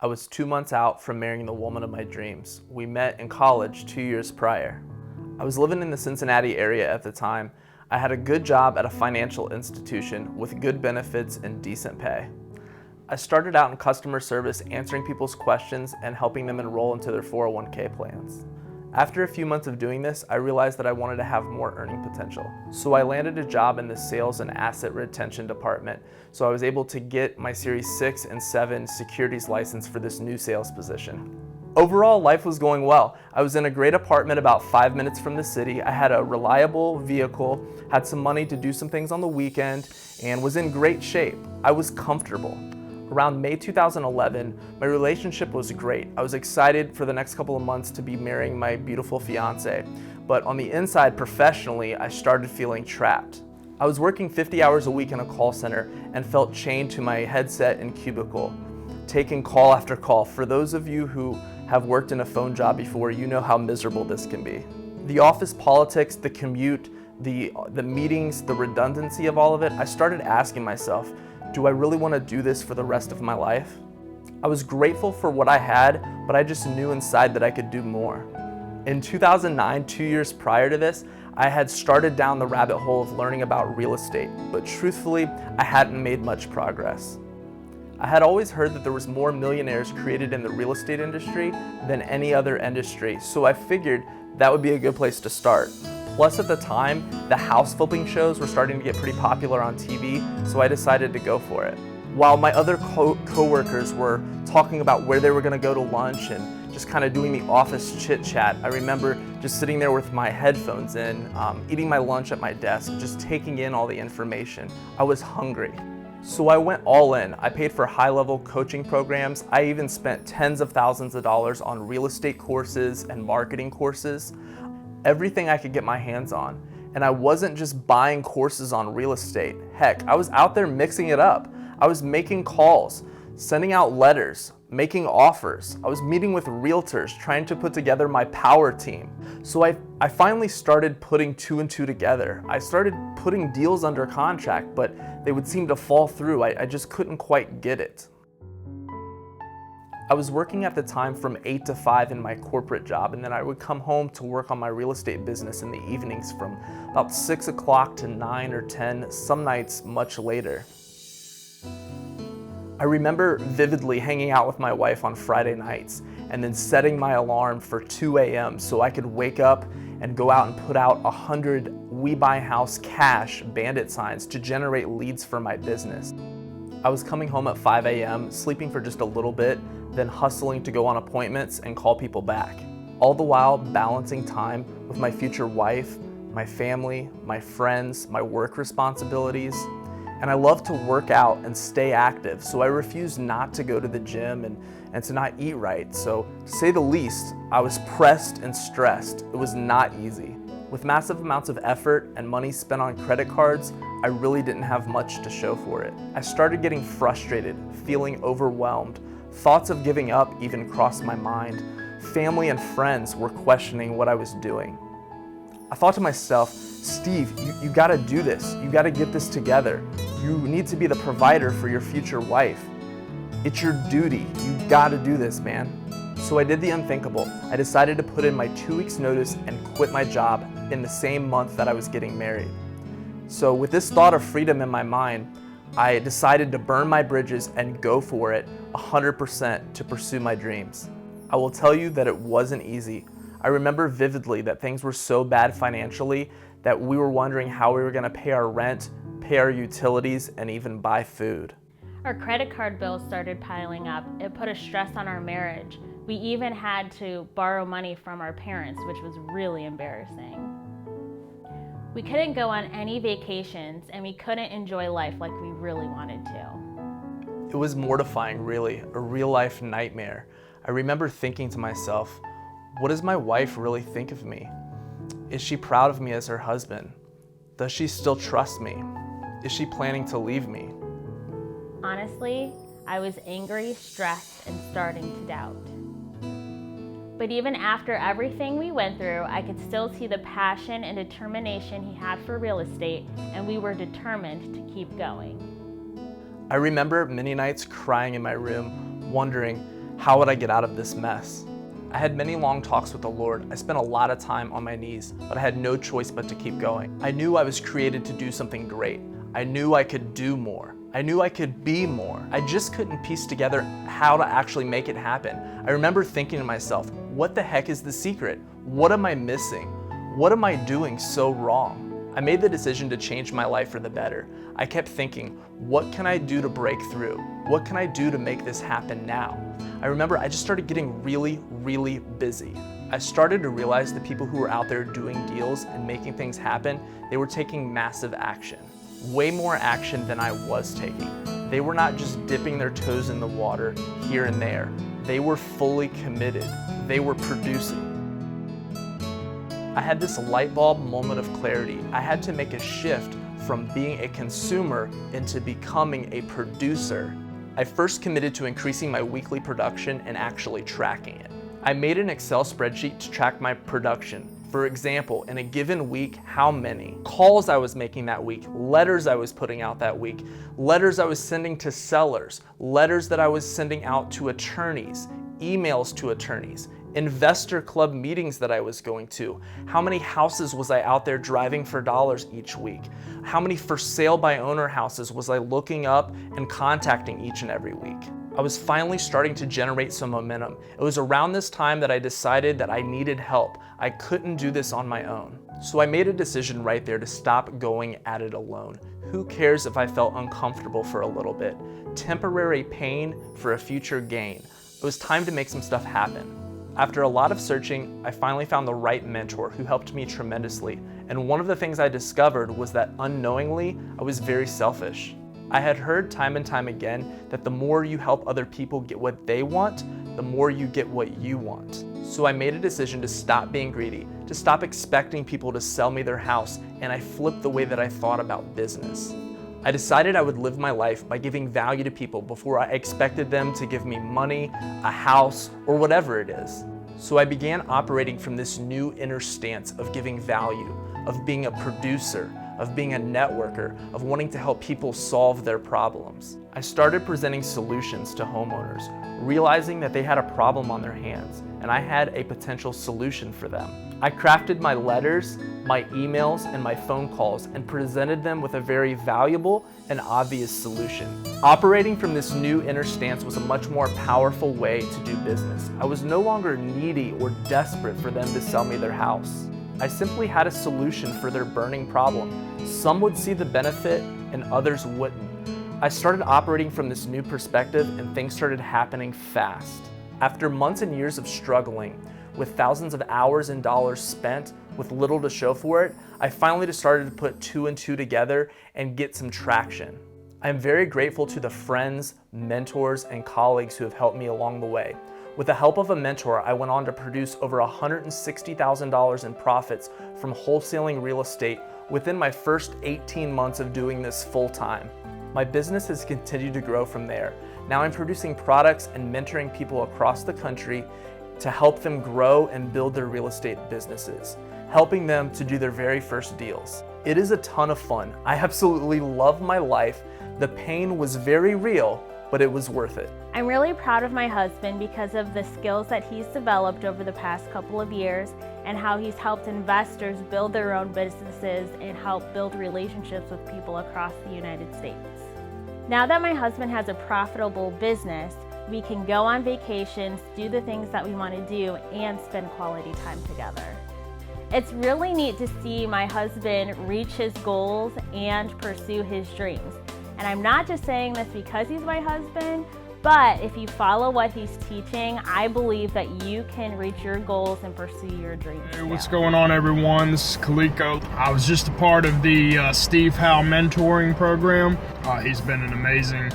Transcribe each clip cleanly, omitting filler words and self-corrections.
I was 2 months out from marrying the woman of my dreams. We met in college 2 years prior. I was living in the Cincinnati area at the time. I had a good job at a financial institution with good benefits and decent pay. I started out in customer service, answering people's questions and helping them enroll into their 401k plans. After a few months of doing this, I realized that I wanted to have more earning potential. So I landed a job in the sales and asset retention department, so I was able to get my Series 6 and 7 securities license for this new sales position. Overall, life was going well. I was in a great apartment about 5 minutes from the city. I had a reliable vehicle, had some money to do some things on the weekend, and was in great shape. I was comfortable. Around May 2011, my relationship was great. I was excited for the next couple of months to be marrying my beautiful fiance, but on the inside, professionally, I started feeling trapped. I was working 50 hours a week in a call center and felt chained to my headset and cubicle, taking call after call. For those of you who have worked in a phone job before, you know how miserable this can be. The office politics, the commute, the meetings, the redundancy of all of it, I started asking myself, do I really want to do this for the rest of my life? I was grateful for what I had, but I just knew inside that I could do more. In 2009, 2 years prior to this, I had started down the rabbit hole of learning about real estate, but truthfully, I hadn't made much progress. I had always heard that there was more millionaires created in the real estate industry than any other industry, so I figured that would be a good place to start. Plus, at the time, the house flipping shows were starting to get pretty popular on TV, so I decided to go for it. While my other co-workers were talking about where they were going to go to lunch and just kind of doing the office chit chat, I remember just sitting there with my headphones in, eating my lunch at my desk, just taking in all the information. I was hungry. So I went all in. I paid for high-level coaching programs. I even spent tens of thousands of dollars on real estate courses and marketing courses. Everything I could get my hands on. And I wasn't just buying courses on real estate. Heck, I was out there mixing it up. I was making calls, sending out letters, making offers. I was meeting with realtors, trying to put together my power team. So I finally started putting two and two together. I started putting deals under contract, but they would seem to fall through. I just couldn't quite get it. I was working at the time from 8 to 5 in my corporate job, and then I would come home to work on my real estate business in the evenings from about 6 o'clock to 9 or 10, some nights much later. I remember vividly hanging out with my wife on Friday nights and then setting my alarm for 2 a.m. so I could wake up and go out and put out 100 We Buy House cash bandit signs to generate leads for my business. I was coming home at 5 a.m., sleeping for just a little bit, then hustling to go on appointments and call people back. All the while balancing time with my future wife, my family, my friends, my work responsibilities. And I love to work out and stay active, so I refused not to go to the gym and to not eat right. So to say the least, I was pressed and stressed. It was not easy. With massive amounts of effort and money spent on credit cards, I really didn't have much to show for it. I started getting frustrated, feeling overwhelmed. Thoughts of giving up even crossed my mind. Family and friends were questioning what I was doing. I thought to myself, Steve, you gotta do this. You gotta get this together. You need to be the provider for your future wife. It's your duty. You gotta do this, man. So I did the unthinkable. I decided to put in my 2 weeks notice and quit my job in the same month that I was getting married. So with this thought of freedom in my mind, I decided to burn my bridges and go for it 100% to pursue my dreams. I will tell you that it wasn't easy. I remember vividly that things were so bad financially that we were wondering how we were going to pay our rent, pay our utilities, and even buy food. Our credit card bills started piling up. It put a stress on our marriage. We even had to borrow money from our parents, which was really embarrassing. We couldn't go on any vacations, and we couldn't enjoy life like we really wanted to. It was mortifying, really, a real-life nightmare. I remember thinking to myself, what does my wife really think of me? Is she proud of me as her husband? Does she still trust me? Is she planning to leave me? Honestly, I was angry, stressed, and starting to doubt. But even after everything we went through, I could still see the passion and determination he had for real estate, and we were determined to keep going. I remember many nights crying in my room, wondering, How would I get out of this mess? I had many long talks with the Lord. I spent a lot of time on my knees, but I had no choice but to keep going. I knew I was created to do something great. I knew I could do more. I knew I could be more. I just couldn't piece together how to actually make it happen. I remember thinking to myself, what the heck is the secret? What am I missing? What am I doing so wrong? I made the decision to change my life for the better. I kept thinking, what can I do to break through? What can I do to make this happen now? I remember I just started getting really busy. I started to realize the people who were out there doing deals and making things happen, they were taking massive action. Way more action than I was taking. They were not just dipping their toes in the water here and there. They were fully committed. They were producing. I had this light bulb moment of clarity. I had to make a shift from being a consumer into becoming a producer. I first committed to increasing my weekly production and actually tracking it. I made an Excel spreadsheet to track my production. For example, in a given week, how many calls I was making that week, letters I was putting out that week, letters I was sending to sellers, letters that I was sending out to attorneys, emails to attorneys, investor club meetings that I was going to, how many houses was I out there driving for dollars each week, how many for sale by owner houses was I looking up and contacting each and every week. I was finally starting to generate some momentum. It was around this time that I decided that I needed help. I couldn't do this on my own. So I made a decision right there to stop going at it alone. Who cares if I felt uncomfortable for a little bit? Temporary pain for a future gain. It was time to make some stuff happen. After a lot of searching, I finally found the right mentor who helped me tremendously. And one of the things I discovered was that unknowingly, I was very selfish. I had heard time and time again that the more you help other people get what they want, the more you get what you want. So I made a decision to stop being greedy, to stop expecting people to sell me their house, and I flipped the way that I thought about business. I decided I would live my life by giving value to people before I expected them to give me money, a house, or whatever it is. So I began operating from this new inner stance of giving value, of being a producer, of being a networker, of wanting to help people solve their problems. I started presenting solutions to homeowners, realizing that they had a problem on their hands, and I had a potential solution for them. I crafted my letters, my emails, and my phone calls and presented them with a very valuable and obvious solution. Operating from this new inner stance was a much more powerful way to do business. I was no longer needy or desperate for them to sell me their house. I simply had a solution for their burning problem. Some would see the benefit and others wouldn't. I started operating from this new perspective and things started happening fast. After months and years of struggling, with thousands of hours and dollars spent with little to show for it, I finally started to put two and two together and get some traction. I am very grateful to the friends, mentors, and colleagues who have helped me along the way. With the help of a mentor, I went on to produce over $160,000 in profits from wholesaling real estate within my first 18 months of doing this full time. My business has continued to grow from there. Now I'm producing products and mentoring people across the country to help them grow and build their real estate businesses, helping them to do their very first deals. It is a ton of fun. I absolutely love my life. The pain was very real, but it was worth it. I'm really proud of my husband because of the skills that he's developed over the past couple of years and how he's helped investors build their own businesses and help build relationships with people across the United States. Now that my husband has a profitable business, we can go on vacations, do the things that we want to do, and spend quality time together. It's really neat to see my husband reach his goals and pursue his dreams. And I'm not just saying this because he's my husband, but if you follow what he's teaching, I believe that you can reach your goals and pursue your dreams. Hey, what's going on, everyone? This is Kaliko. I was just a part of the Steve Howell mentoring program. He's been an amazing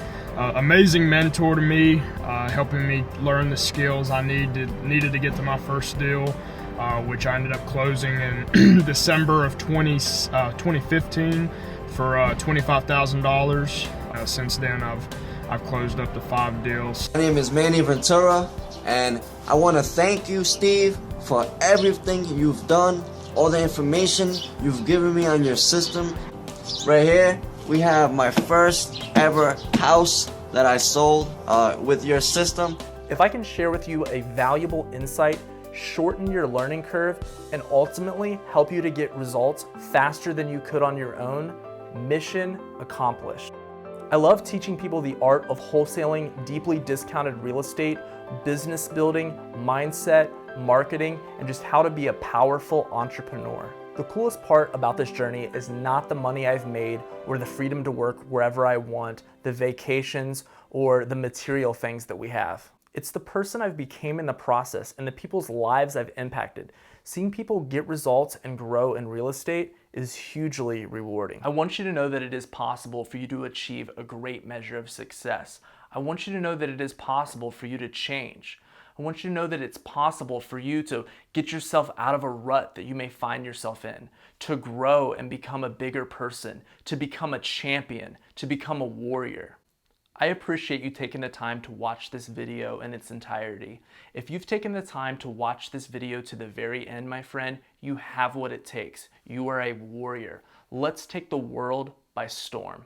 mentor to me, helping me learn the skills I needed to get to my first deal, which I ended up closing in December of 2015 for $25,000. Since then, I've closed up to 5 deals. My name is Manny Ventura, and I want to thank you, Steve, for everything you've done, all the information you've given me on your system. Right here, we have my first ever house that I sold with your system. If I can share with you a valuable insight, shorten your learning curve, and ultimately help you to get results faster than you could on your own, mission accomplished. I love teaching people the art of wholesaling deeply discounted real estate, business building, mindset, marketing, and just how to be a powerful entrepreneur. The coolest part about this journey is not the money I've made or the freedom to work wherever I want, the vacations, or the material things that we have. It's the person I've become in the process and the people's lives I've impacted. Seeing people get results and grow in real estate is hugely rewarding. I want you to know that it is possible for you to achieve a great measure of success. I want you to know that it is possible for you to change. I want you to know that it's possible for you to get yourself out of a rut that you may find yourself in, to grow and become a bigger person, to become a champion, to become a warrior. I appreciate you taking the time to watch this video in its entirety. If you've taken the time to watch this video to the very end, my friend, you have what it takes. You are a warrior. Let's take the world by storm.